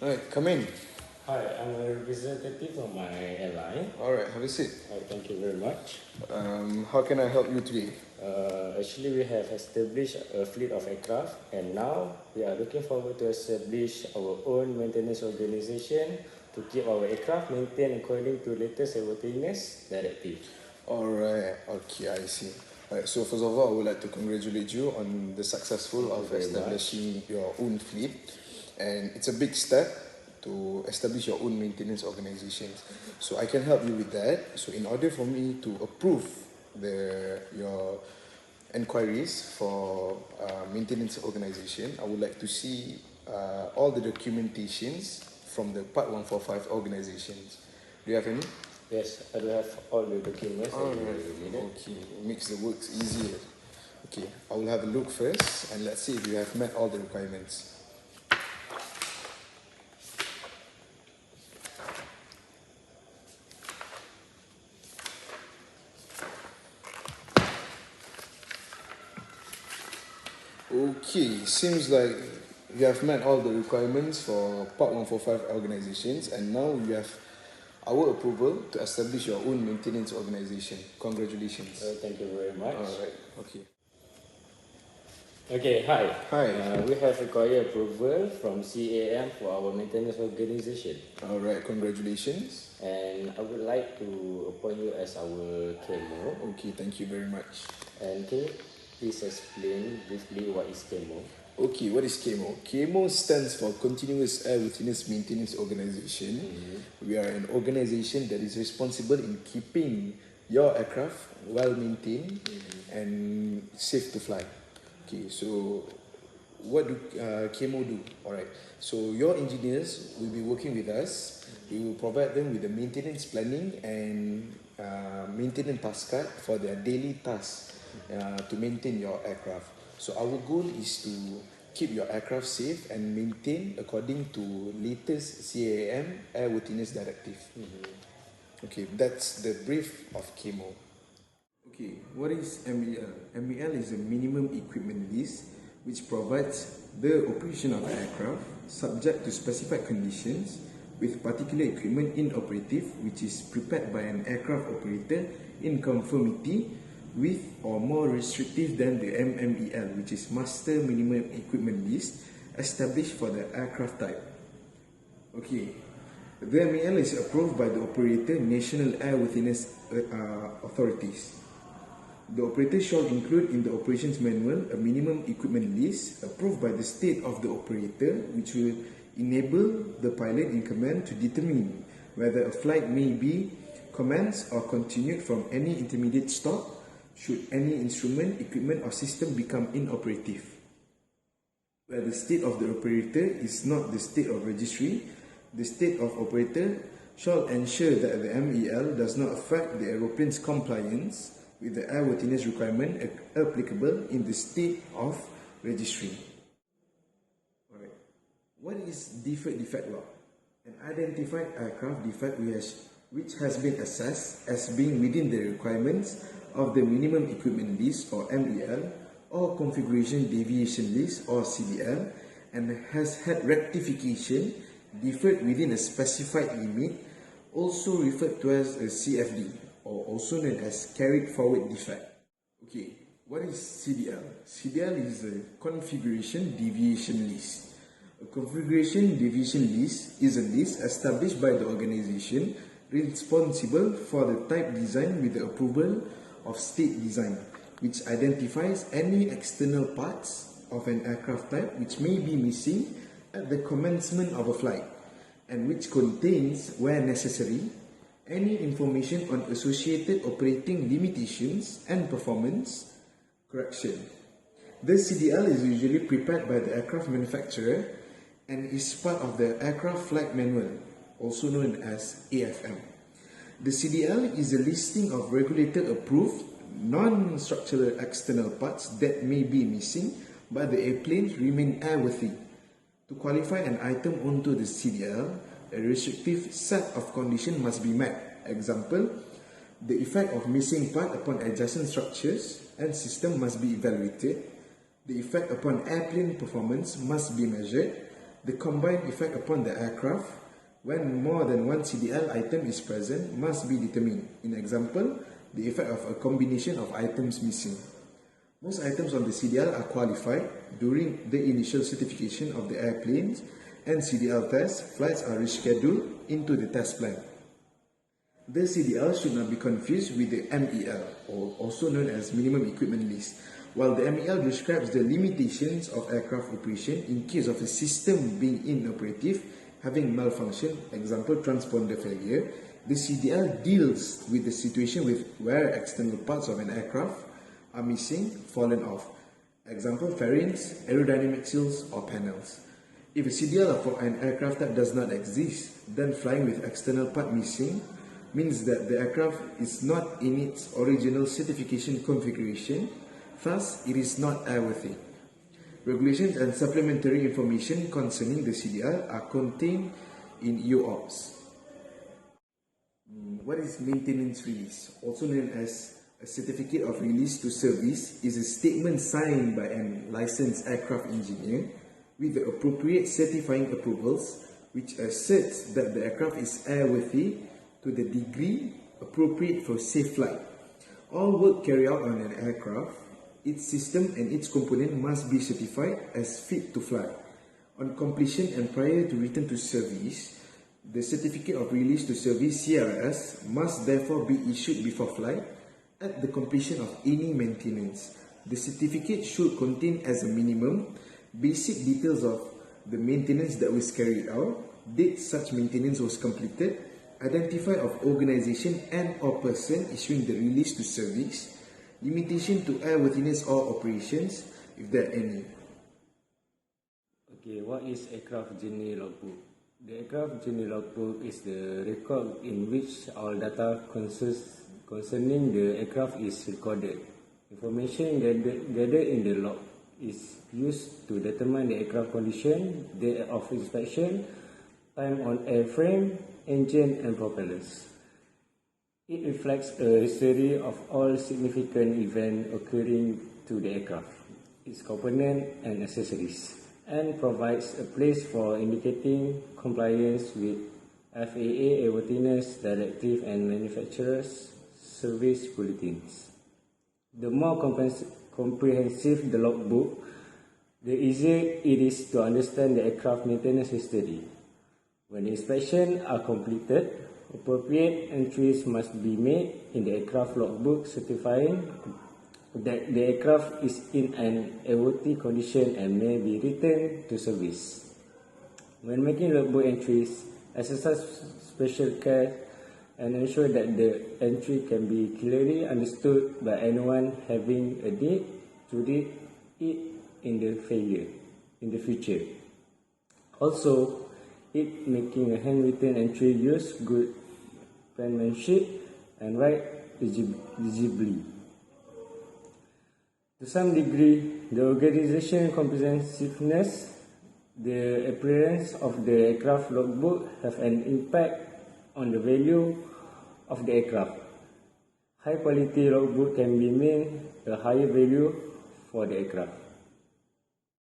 Alright, come in. Hi, I'm a representative of my airline. Alright, have a seat. Thank you very much. How can I help you today? Actually, we have established a fleet of aircraft, and now we are looking forward to establish our own maintenance organization to keep our aircraft maintained according to latest airworthiness directive. Alright, okay, I see. Alright, so first of all, I would like to congratulate you on the successful of establishing your own fleet. And it's a big step to establish your own maintenance organization. So I can help you with that. So in order for me to approve your inquiries for maintenance organization, I would like to see all the documentations from the Part 145 organizations. Do you have any? Yes, I do have all the documents that you needed. Okay, it makes the work easier. Okay, I will have a look first and let's see if you have met all the requirements. Okay, seems like you have met all the requirements for Part 145 organizations, and now you have our approval to establish your own maintenance organization. Congratulations. Thank you very much. Alright, okay. Okay, hi. Hi. We have required approval from CAM for our maintenance organization. Alright, congratulations. And I would like to appoint you as our KMO. Okay, thank you very much. And can you please explain briefly what is KMO? Okay, what is KMO? KMO stands for Continuous Airworthiness Maintenance Organization. We are an organization that is responsible in keeping your aircraft well maintained and safe to fly. Okay, so what do KMO do? Alright, so your engineers will be working with us. We will provide them with the maintenance planning and maintenance task card for their daily tasks to maintain your aircraft. So our goal is to keep your aircraft safe and maintained according to latest CAM Airworthiness Directive. Okay, that's the brief of KMO. Okay, what is MEL? MEL is a minimum equipment list which provides the operation of an aircraft subject to specified conditions with particular equipment inoperative, which is prepared by an aircraft operator in conformity with or more restrictive than the MMEL, which is Master Minimum Equipment List, established for the aircraft type. Okay, the MEL is approved by the operator National Airworthiness Authorities. The operator shall include in the operations manual a minimum equipment list approved by the state of the operator, which will enable the pilot in command to determine whether a flight may be commenced or continued from any intermediate stop should any instrument, equipment or system become inoperative. Where the state of the operator is not the state of registry, the state of operator shall ensure that the MEL does not affect the aeroplane's compliance with the airworthiness requirement applicable in the state of registry. Alright. What is deferred defect log? An identified aircraft defect which has been assessed as being within the requirements of the minimum equipment list or MEL or configuration deviation list or CDL and has had rectification deferred within a specified limit, also referred to as a CFD or also known as carried forward defect. Okay, what is CDL? CDL is a configuration deviation list. A configuration deviation list is a list established by the organization responsible for the type design with the approval of state design, which identifies any external parts of an aircraft type which may be missing at the commencement of a flight, and which contains, where necessary, any information on associated operating limitations and performance correction. The CDL is usually prepared by the aircraft manufacturer and is part of the aircraft flight manual, also known as AFM. The CDL is a listing of regulator-approved non-structural external parts that may be missing but the airplane remain airworthy. To qualify an item onto the CDL, a restrictive set of conditions must be met. Example, the effect of missing part upon adjacent structures and system must be evaluated. The effect upon airplane performance must be measured. The combined effect upon the aircraft when more than one CDL item is present must be determined. In example, the effect of a combination of items missing. Most items on the CDL are qualified during the initial certification of the airplanes and CDL test. Flights are rescheduled into the test plan. The CDL should not be confused with the MEL, or also known as Minimum Equipment List. While the MEL describes the limitations of aircraft operation in case of a system being inoperative, having malfunction, example transponder failure, the CDL deals with the situation where external parts of an aircraft are missing, fallen off. Example, fairings, aerodynamic seals, or panels. If a CDL for an aircraft that does not exist, then flying with external part missing means that the aircraft is not in its original certification configuration, thus it is not airworthy. Regulations and supplementary information concerning the CDL are contained in EOPS. What is maintenance release? Also known as a certificate of release to service, is a statement signed by a licensed aircraft engineer with the appropriate certifying approvals which asserts that the aircraft is airworthy to the degree appropriate for safe flight. All work carried out on an aircraft, its system and its component must be certified as fit to fly. On completion and prior to return to service, the Certificate of Release to Service CRS must therefore be issued before flight at the completion of any maintenance. The certificate should contain as a minimum basic details of the maintenance that was carried out, date such maintenance was completed, identify of organization and or person issuing the release to service, limitation to airworthiness or operations, if there are any. Okay, what is aircraft journey logbook? The aircraft journey logbook is the record in which all data concerning the aircraft is recorded. Information gathered in the log is used to determine the aircraft condition, date of inspection, time on airframe, engine and propellers. It reflects a history of all significant events occurring to the aircraft, its components and accessories, and provides a place for indicating compliance with FAA airworthiness directive and manufacturers' service bulletins. The more comprehensive the logbook, the easier it is to understand the aircraft maintenance history. When inspections are completed, appropriate entries must be made in the aircraft logbook certifying that the aircraft is in an airworthy condition and may be returned to service. When making logbook entries, exercise special care and ensure that the entry can be clearly understood by anyone having a need to read it in the future. Also, it making a handwritten entry use good penmanship and write legibly. To some degree, the organization comprehensiveness, the appearance of the aircraft logbook have an impact on the value of the aircraft. High quality logbook can be mean a higher value for the aircraft.